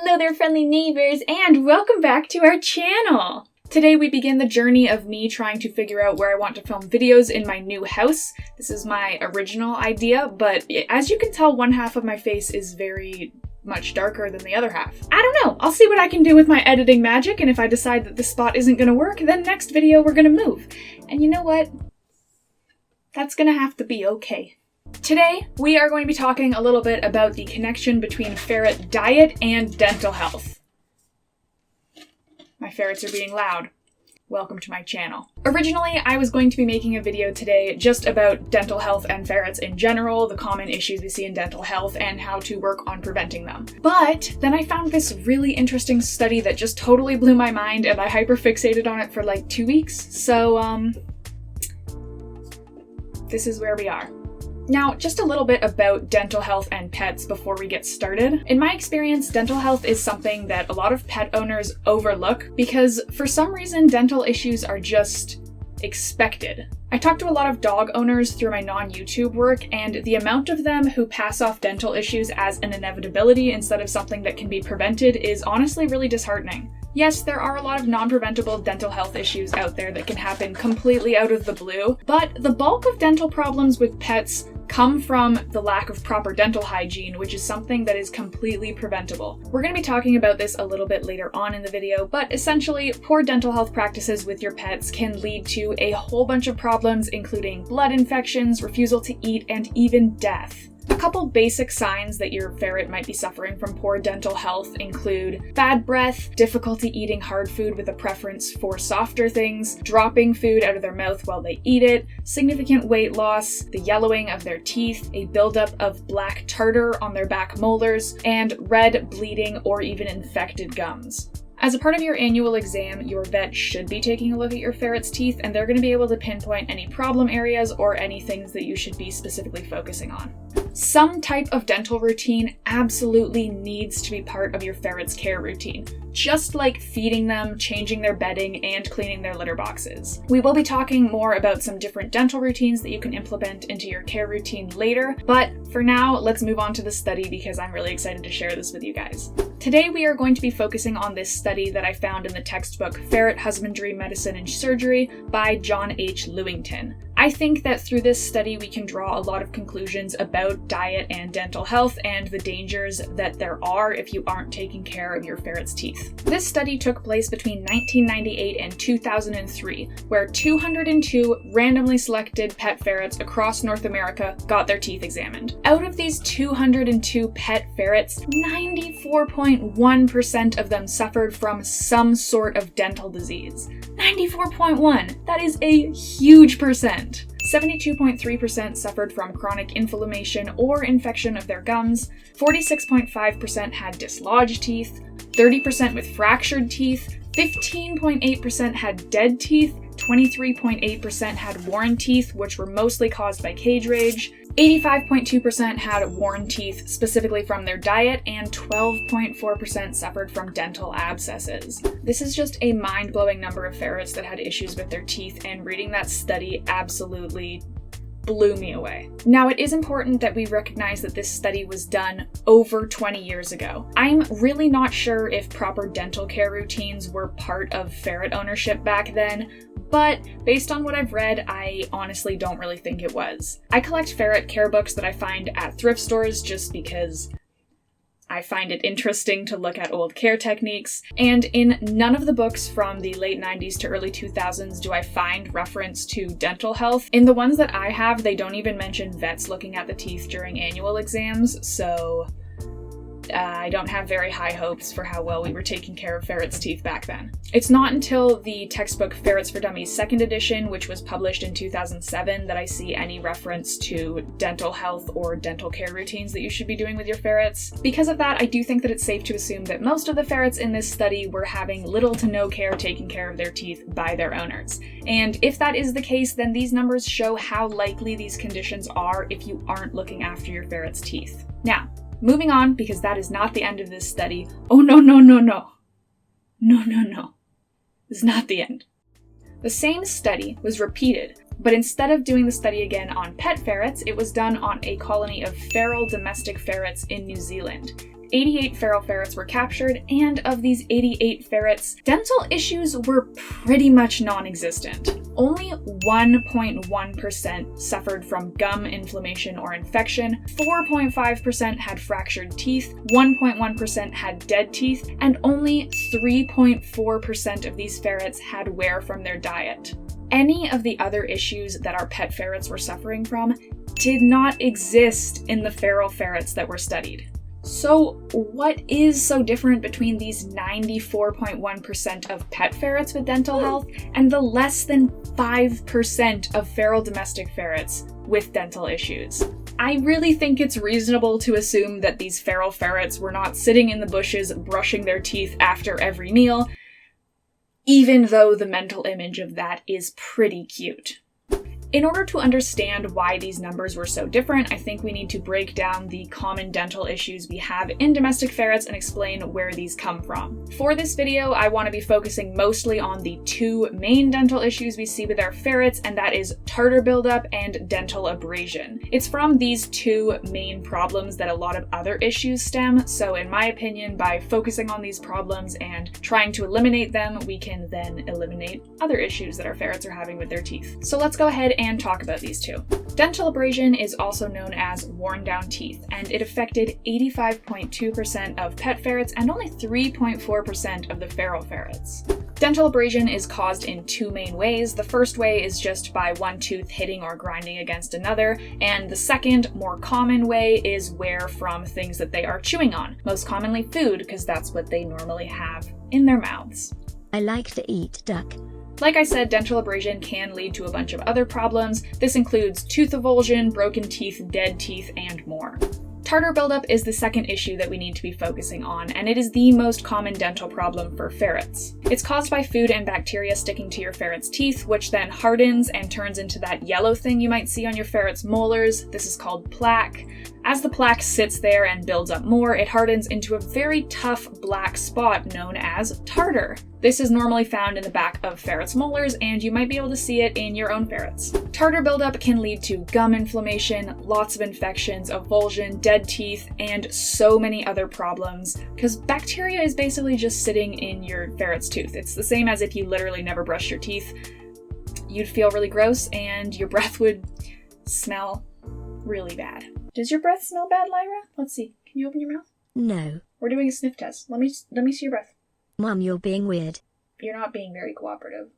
Hello there, friendly neighbors, and welcome back to our channel! Today we begin the journey of me trying to figure out where I want to film videos in my new house. This is my original idea, but as you can tell, one half of my face is very much darker than the other half. I don't know, I'll see what I can do with my editing magic, and if I decide that this spot isn't gonna work, then next video we're gonna move. And you know what? That's gonna have to be okay. Today, we are going to be talking a little bit about the connection between ferret diet and dental health. My ferrets are being loud. Welcome to my channel. Originally, I was going to be making a video today just about dental health and ferrets in general, the common issues we see in dental health, and how to work on preventing them. But then I found this really interesting study that just totally blew my mind, and I hyperfixated on it for like 2 weeks. So, this is where we are. Now, just a little bit about dental health and pets before we get started. In my experience, dental health is something that a lot of pet owners overlook because for some reason dental issues are just expected. I talk to a lot of dog owners through my non-YouTube work, and the amount of them who pass off dental issues as an inevitability instead of something that can be prevented is honestly really disheartening. Yes, there are a lot of non-preventable dental health issues out there that can happen completely out of the blue, but the bulk of dental problems with pets come from the lack of proper dental hygiene, which is something that is completely preventable. We're going to be talking about this a little bit later on in the video, but essentially, poor dental health practices with your pets can lead to a whole bunch of problems, including blood infections, refusal to eat, and even death. A couple basic signs that your ferret might be suffering from poor dental health include bad breath, difficulty eating hard food with a preference for softer things, dropping food out of their mouth while they eat it, significant weight loss, the yellowing of their teeth, a buildup of black tartar on their back molars, and red, bleeding, or even infected gums. As a part of your annual exam, your vet should be taking a look at your ferret's teeth, and they're going to be able to pinpoint any problem areas or any things that you should be specifically focusing on. Some type of dental routine absolutely needs to be part of your ferret's care routine, just like feeding them, changing their bedding, and cleaning their litter boxes. We will be talking more about some different dental routines that you can implement into your care routine later, but for now, let's move on to the study because I'm really excited to share this with you guys. Today we are going to be focusing on this study that I found in the textbook Ferret, Husbandry, Medicine, and Surgery by John H. Lewington. I think that through this study we can draw a lot of conclusions about diet and dental health and the dangers that there are if you aren't taking care of your ferret's teeth. This study took place between 1998 and 2003, where 202 randomly selected pet ferrets across North America got their teeth examined. Out of these 202 pet ferrets, 94.1% of them suffered from some sort of dental disease. 94.1! That is a huge percent. 72.3% suffered from chronic inflammation or infection of their gums, 46.5% had dislodged teeth, 30% with fractured teeth, 15.8% had dead teeth, 23.8% had worn teeth, which were mostly caused by cage rage, 85.2% had worn teeth specifically from their diet, and 12.4% suffered from dental abscesses. This is just a mind-blowing number of ferrets that had issues with their teeth, and reading that study absolutely blew me away. Now, it is important that we recognize that this study was done over 20 years ago. I'm really not sure if proper dental care routines were part of ferret ownership back then, but based on what I've read, I honestly don't really think it was. I collect ferret care books that I find at thrift stores just because I find it interesting to look at old care techniques, and in none of the books from the late 90s to early 2000s do I find reference to dental health. In the ones that I have, they don't even mention vets looking at the teeth during annual exams, so I don't have very high hopes for how well we were taking care of ferrets' teeth back then. It's not until the textbook Ferrets for Dummies 2nd edition, which was published in 2007, that I see any reference to dental health or dental care routines that you should be doing with your ferrets. Because of that, I do think that it's safe to assume that most of the ferrets in this study were having little to no care taking care of their teeth by their owners. And if that is the case, then these numbers show how likely these conditions are if you aren't looking after your ferret's teeth. Now, moving on, because that is not the end of this study. Oh, no. It's not the end. The same study was repeated, but instead of doing the study again on pet ferrets, it was done on a colony of feral domestic ferrets in New Zealand. 88 feral ferrets were captured, and of these 88 ferrets, dental issues were pretty much non-existent. Only 1.1% suffered from gum inflammation or infection, 4.5% had fractured teeth, 1.1% had dead teeth, and only 3.4% of these ferrets had wear from their diet. Any of the other issues that our pet ferrets were suffering from did not exist in the feral ferrets that were studied. So what is so different between these 94.1% of pet ferrets with dental health and the less than 5% of feral domestic ferrets with dental issues? I really think it's reasonable to assume that these feral ferrets were not sitting in the bushes brushing their teeth after every meal, even though the mental image of that is pretty cute. In order to understand why these numbers were so different, I think we need to break down the common dental issues we have in domestic ferrets and explain where these come from. For this video, I want to be focusing mostly on the two main dental issues we see with our ferrets, and that is tartar buildup and dental abrasion. It's from these two main problems that a lot of other issues stem, so in my opinion, by focusing on these problems and trying to eliminate them, we can then eliminate other issues that our ferrets are having with their teeth. So let's go ahead and talk about these two. Dental abrasion is also known as worn down teeth, and it affected 85.2% of pet ferrets and only 3.4% of the feral ferrets. Dental abrasion is caused in two main ways. The first way is just by one tooth hitting or grinding against another, and the second, more common way is wear from things that they are chewing on, most commonly food, because that's what they normally have in their mouths. I like to eat duck. Like I said, dental abrasion can lead to a bunch of other problems. This includes tooth avulsion, broken teeth, dead teeth, and more. Tartar buildup is the second issue that we need to be focusing on, and it is the most common dental problem for ferrets. It's caused by food and bacteria sticking to your ferret's teeth, which then hardens and turns into that yellow thing you might see on your ferret's molars. This is called plaque. As the plaque sits there and builds up more, it hardens into a very tough black spot known as tartar. This is normally found in the back of ferrets' molars, and you might be able to see it in your own ferrets. Tartar buildup can lead to gum inflammation, lots of infections, avulsion, dead teeth, and so many other problems, because bacteria is basically just sitting in your ferret's tooth. It's the same as if you literally never brushed your teeth. You'd feel really gross, and your breath would smell really bad. Does your breath smell bad, Lyra? Let's see. Can you open your mouth? No. We're doing a sniff test. Let me see your breath. Mom, you're being weird. You're not being very cooperative.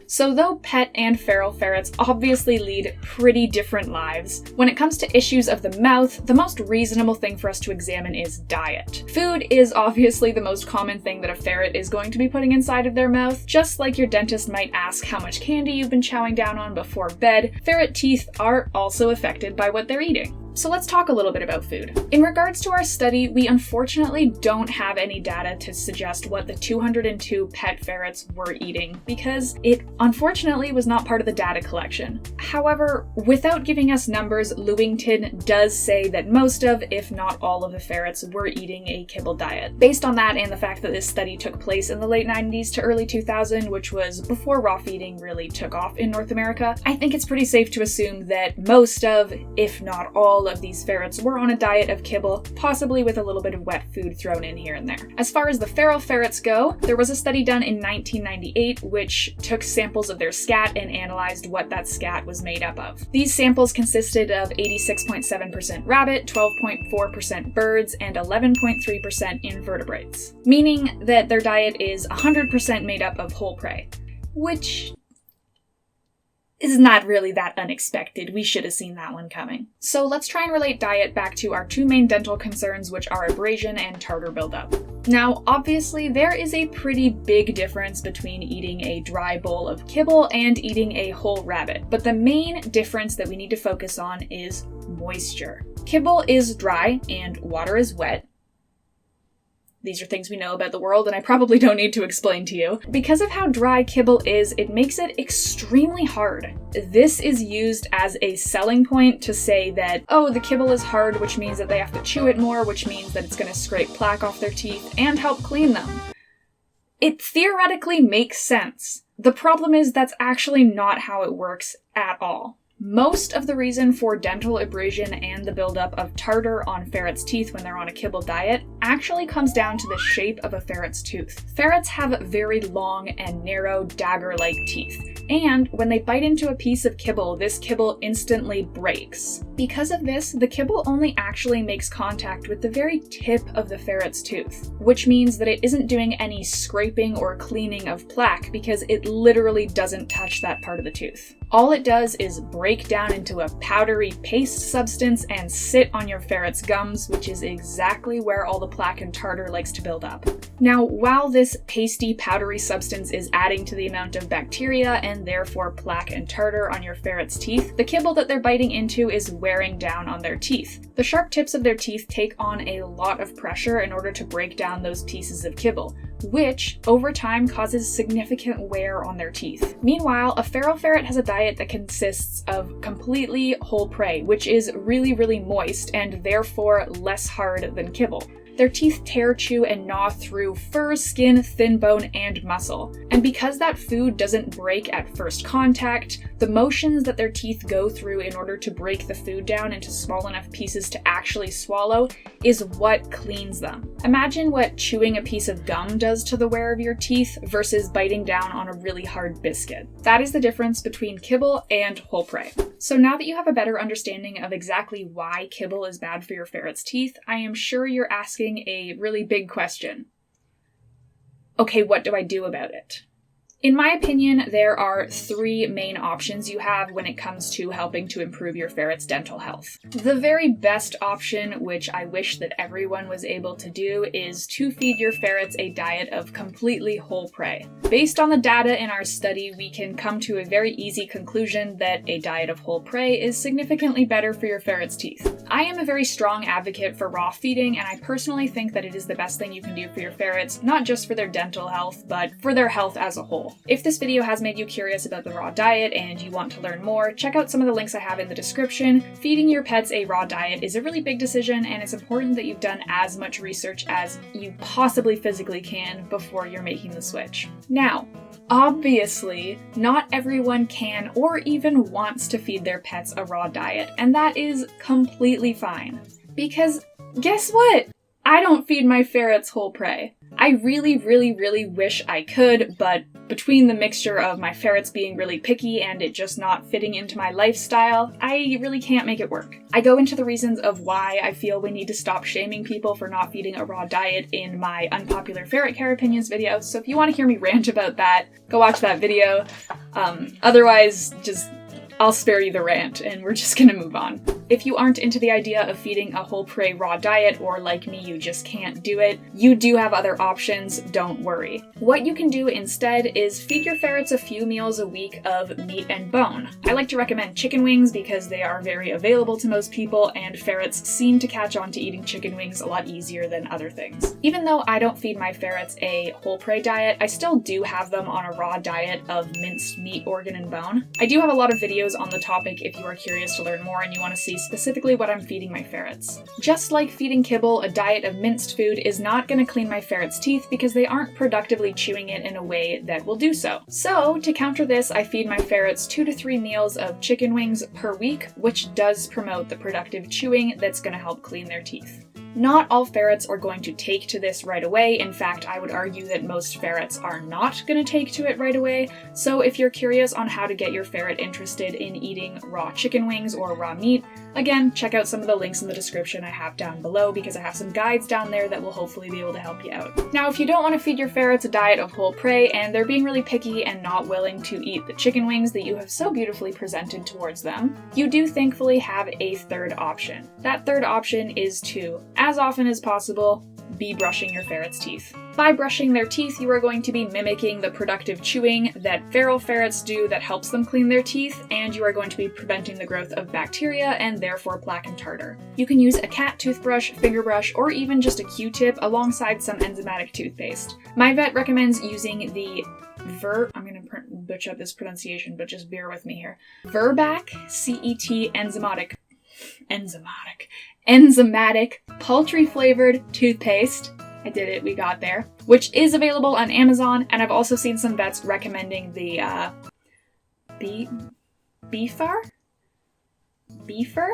So though pet and feral ferrets obviously lead pretty different lives, when it comes to issues of the mouth, the most reasonable thing for us to examine is diet. Food is obviously the most common thing that a ferret is going to be putting inside of their mouth. Just like your dentist might ask how much candy you've been chowing down on before bed, ferret teeth are also affected by what they're eating. So let's talk a little bit about food. In regards to our study, we unfortunately don't have any data to suggest what the 202 pet ferrets were eating, because it unfortunately was not part of the data collection. However, without giving us numbers, Lewington does say that most of, if not all of the ferrets were eating a kibble diet. Based on that and the fact that this study took place in the late 90s to early 2000, which was before raw feeding really took off in North America, I think it's pretty safe to assume that most of, if not all, of these ferrets were on a diet of kibble, possibly with a little bit of wet food thrown in here and there. As far as the feral ferrets go, there was a study done in 1998 which took samples of their scat and analyzed what that scat was made up of. These samples consisted of 86.7% rabbit, 12.4% birds, and 11.3% invertebrates, meaning that their diet is 100% made up of whole prey, which is not really that unexpected. We should have seen that one coming. So let's try and relate diet back to our two main dental concerns, which are abrasion and tartar buildup. Now, obviously, there is a pretty big difference between eating a dry bowl of kibble and eating a whole rabbit, but the main difference that we need to focus on is moisture. Kibble is dry and water is wet. These are things we know about the world, and I probably don't need to explain to you. Because of how dry kibble is, it makes it extremely hard. This is used as a selling point to say that, oh, the kibble is hard, which means that they have to chew it more, which means that it's going to scrape plaque off their teeth and help clean them. It theoretically makes sense. The problem is that's actually not how it works at all. Most of the reason for dental abrasion and the buildup of tartar on ferrets' teeth when they're on a kibble diet actually comes down to the shape of a ferret's tooth. Ferrets have very long and narrow dagger-like teeth, and when they bite into a piece of kibble, this kibble instantly breaks. Because of this, the kibble only actually makes contact with the very tip of the ferret's tooth, which means that it isn't doing any scraping or cleaning of plaque because it literally doesn't touch that part of the tooth. All it does is break down into a powdery paste substance and sit on your ferret's gums, which is exactly where all the plaque and tartar likes to build up. Now, while this pasty, powdery substance is adding to the amount of bacteria and therefore plaque and tartar on your ferret's teeth, the kibble that they're biting into is wearing down on their teeth. The sharp tips of their teeth take on a lot of pressure in order to break down those pieces of kibble, which over time causes significant wear on their teeth. Meanwhile, a feral ferret has a diet that consists of completely whole prey, which is really moist and therefore less hard than kibble. Their teeth tear, chew, and gnaw through fur, skin, thin bone, and muscle. And because that food doesn't break at first contact, the motions that their teeth go through in order to break the food down into small enough pieces to actually swallow is what cleans them. Imagine what chewing a piece of gum does to the wear of your teeth versus biting down on a really hard biscuit. That is the difference between kibble and whole prey. So now that you have a better understanding of exactly why kibble is bad for your ferret's teeth, I am sure you're asking a really big question. Okay, what do I do about it? In my opinion, there are three main options you have when it comes to helping to improve your ferret's dental health. The very best option, which I wish that everyone was able to do, is to feed your ferrets a diet of completely whole prey. Based on the data in our study, we can come to a very easy conclusion that a diet of whole prey is significantly better for your ferret's teeth. I am a very strong advocate for raw feeding, and I personally think that it is the best thing you can do for your ferrets, not just for their dental health, but for their health as a whole. If this video has made you curious about the raw diet and you want to learn more, check out some of the links I have in the description. Feeding your pets a raw diet is a really big decision, and it's important that you've done as much research as you possibly physically can before you're making the switch. Now, obviously, not everyone can or even wants to feed their pets a raw diet, and that is completely fine. Because guess what? I don't feed my ferrets whole prey. I really wish I could, but between the mixture of my ferrets being really picky and it just not fitting into my lifestyle, I really can't make it work. I go into the reasons of why I feel we need to stop shaming people for not feeding a raw diet in my unpopular ferret care opinions video, so if you want to hear me rant about that, go watch that video. Otherwise, I'll spare you the rant and we're just gonna move on. If you aren't into the idea of feeding a whole prey raw diet, or like me, you just can't do it, you do have other options, don't worry. What you can do instead is feed your ferrets a few meals a week of meat and bone. I like to recommend chicken wings because they are very available to most people, and ferrets seem to catch on to eating chicken wings a lot easier than other things. Even though I don't feed my ferrets a whole prey diet, I still do have them on a raw diet of minced meat, organ, and bone. I do have a lot of videos on the topic if you are curious to learn more and you want to see specifically what I'm feeding my ferrets. Just like feeding kibble, a diet of minced food is not going to clean my ferrets' teeth because they aren't productively chewing it in a way that will do so. So, to counter this, I feed my ferrets 2 to 3 meals of chicken wings per week, which does promote the productive chewing that's going to help clean their teeth. Not all ferrets are going to take to this right away. In fact, I would argue that most ferrets are not going to take to it right away. So if you're curious on how to get your ferret interested in eating raw chicken wings or raw meat, again, check out some of the links in the description I have down below because I have some guides down there that will hopefully be able to help you out. Now, if you don't want to feed your ferrets a diet of whole prey and they're being really picky and not willing to eat the chicken wings that you have so beautifully presented towards them, you do thankfully have a third option. That third option is to, as often as possible, be brushing your ferret's teeth. By brushing their teeth, you are going to be mimicking the productive chewing that feral ferrets do that helps them clean their teeth, and you are going to be preventing the growth of bacteria and therefore plaque and tartar. You can use a cat toothbrush, finger brush, or even just a Q-tip alongside some enzymatic toothpaste. My vet recommends using the I'm going to butcher up this pronunciation, but just bear with me here. Verbac CET enzymatic poultry-flavored toothpaste. I did it, we got there. Which is available on Amazon, and I've also seen some vets recommending the Beefar? Beefer?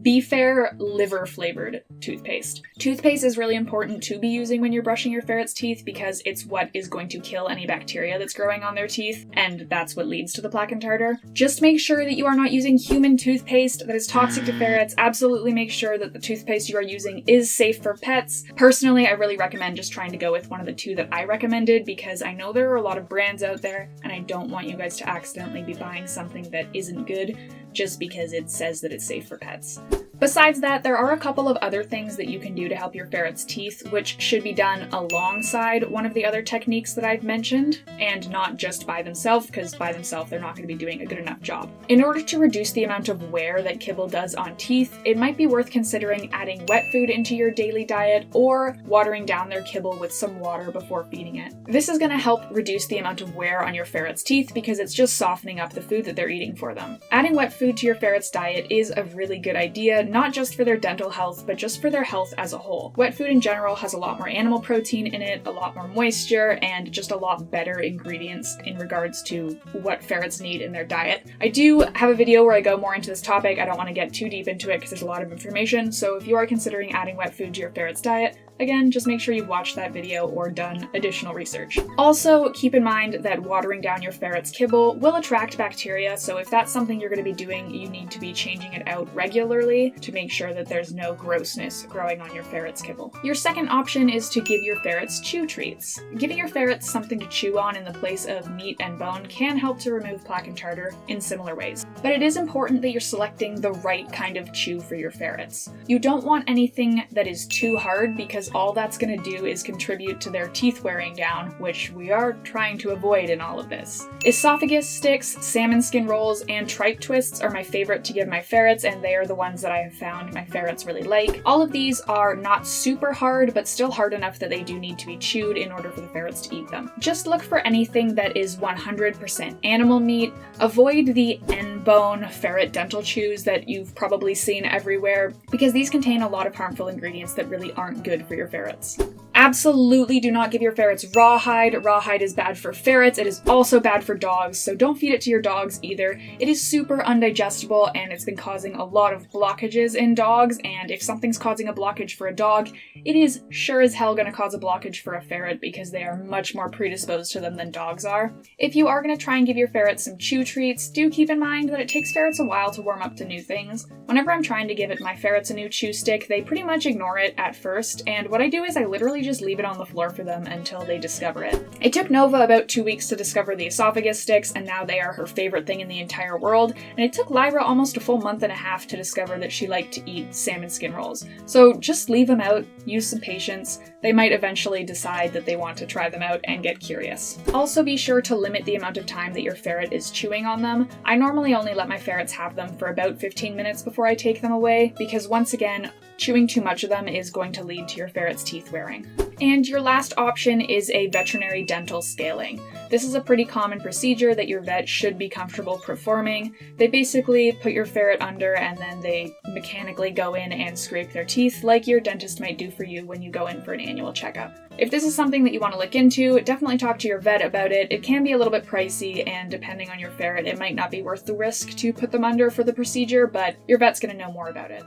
Beefer liver flavored toothpaste. Toothpaste is really important to be using when you're brushing your ferret's teeth because it's what is going to kill any bacteria that's growing on their teeth, and that's what leads to the plaque and tartar. Just make sure that you are not using human toothpaste that is toxic to ferrets. Absolutely make sure that the toothpaste you are using is safe for pets. Personally, I really recommend just trying to go with one of the two that I recommended because I know there are a lot of brands out there and I don't want you guys to accidentally be buying something that isn't good just because it says that it's safe for pets. Besides that, there are a couple of other things that you can do to help your ferret's teeth, which should be done alongside one of the other techniques that I've mentioned, and not just by themselves, because by themselves they're not going to be doing a good enough job. In order to reduce the amount of wear that kibble does on teeth, it might be worth considering adding wet food into your daily diet or watering down their kibble with some water before feeding it. This is going to help reduce the amount of wear on your ferret's teeth because it's just softening up the food that they're eating for them. Adding wet food to your ferret's diet is a really good idea, not just for their dental health, but just for their health as a whole. Wet food in general has a lot more animal protein in it, a lot more moisture, and just a lot better ingredients in regards to what ferrets need in their diet. I do have a video where I go more into this topic. I don't want to get too deep into it because there's a lot of information, so if you are considering adding wet food to your ferret's diet, again, just make sure you've watched that video or done additional research. Also, keep in mind that watering down your ferret's kibble will attract bacteria, so if that's something you're going to be doing, you need to be changing it out regularly to make sure that there's no grossness growing on your ferret's kibble. Your second option is to give your ferrets chew treats. Giving your ferrets something to chew on in the place of meat and bone can help to remove plaque and tartar in similar ways. But it is important that you're selecting the right kind of chew for your ferrets. You don't want anything that is too hard because all that's going to do is contribute to their teeth wearing down, which we are trying to avoid in all of this. Esophagus sticks, salmon skin rolls, and tripe twists are my favorite to give my ferrets, and they are the ones that I have found my ferrets really like. All of these are not super hard, but still hard enough that they do need to be chewed in order for the ferrets to eat them. Just look for anything that is 100% animal meat. Avoid the N-bone ferret dental chews that you've probably seen everywhere, because these contain a lot of harmful ingredients that really aren't good for your ferrets. Absolutely do not give your ferrets rawhide. Rawhide is bad for ferrets. It is also bad for dogs, so don't feed it to your dogs either. It is super undigestible and it's been causing a lot of blockages in dogs, and if something's causing a blockage for a dog, it is sure as hell going to cause a blockage for a ferret because they are much more predisposed to them than dogs are. If you are going to try and give your ferrets some chew treats, do keep in mind that it takes ferrets a while to warm up to new things. Whenever I'm trying to give my ferrets a new chew stick, they pretty much ignore it at first, and what I do is I literally just leave it on the floor for them until they discover it. It took Nova about 2 weeks to discover the esophagus sticks, and now they are her favorite thing in the entire world, and it took Lyra almost a full month and a half to discover that she liked to eat salmon skin rolls. So just leave them out, use some patience. They might eventually decide that they want to try them out and get curious. Also be sure to limit the amount of time that your ferret is chewing on them. I normally only let my ferrets have them for about 15 minutes before I take them away, because once again, chewing too much of them is going to lead to your ferret's teeth wearing. And your last option is a veterinary dental scaling. This is a pretty common procedure that your vet should be comfortable performing. They basically put your ferret under and then they mechanically go in and scrape their teeth like your dentist might do for you when you go in for an annual checkup. If this is something that you want to look into, definitely talk to your vet about it. It can be a little bit pricey, and depending on your ferret, it might not be worth the risk to put them under for the procedure, but your vet's going to know more about it.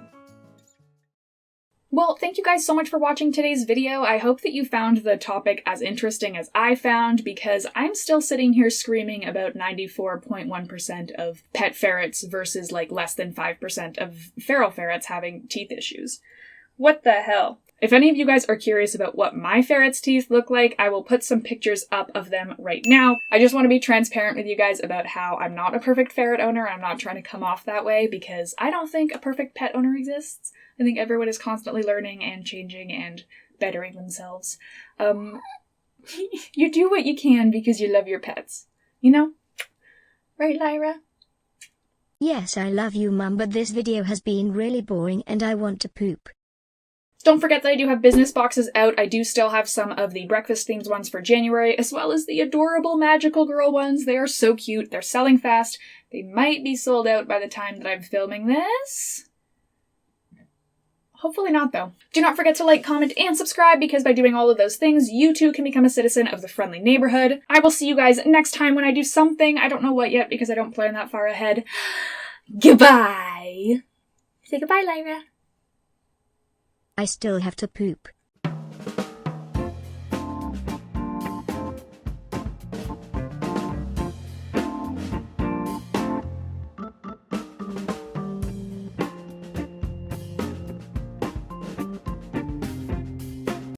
Well, thank you guys so much for watching today's video. I hope that you found the topic as interesting as I found, because I'm still sitting here screaming about 94.1% of pet ferrets versus like less than 5% of feral ferrets having teeth issues. What the hell? If any of you guys are curious about what my ferret's teeth look like, I will put some pictures up of them right now. I just want to be transparent with you guys about how I'm not a perfect ferret owner. I'm not trying to come off that way because I don't think a perfect pet owner exists. I think everyone is constantly learning and changing and bettering themselves. You do what you can because you love your pets. You know? Right, Lyra? Yes, I love you, Mum, but this video has been really boring and I want to poop. Don't forget that I do have business boxes out. I do still have some of the breakfast themed ones for January, as well as the adorable magical girl ones. They are so cute. They're selling fast. They might be sold out by the time that I'm filming this. Hopefully not, though. Do not forget to like, comment, and subscribe, because by doing all of those things, you too can become a citizen of the friendly neighborhood. I will see you guys next time when I do something. I don't know what yet, because I don't plan that far ahead. Goodbye! Say goodbye, Lyra. I still have to poop.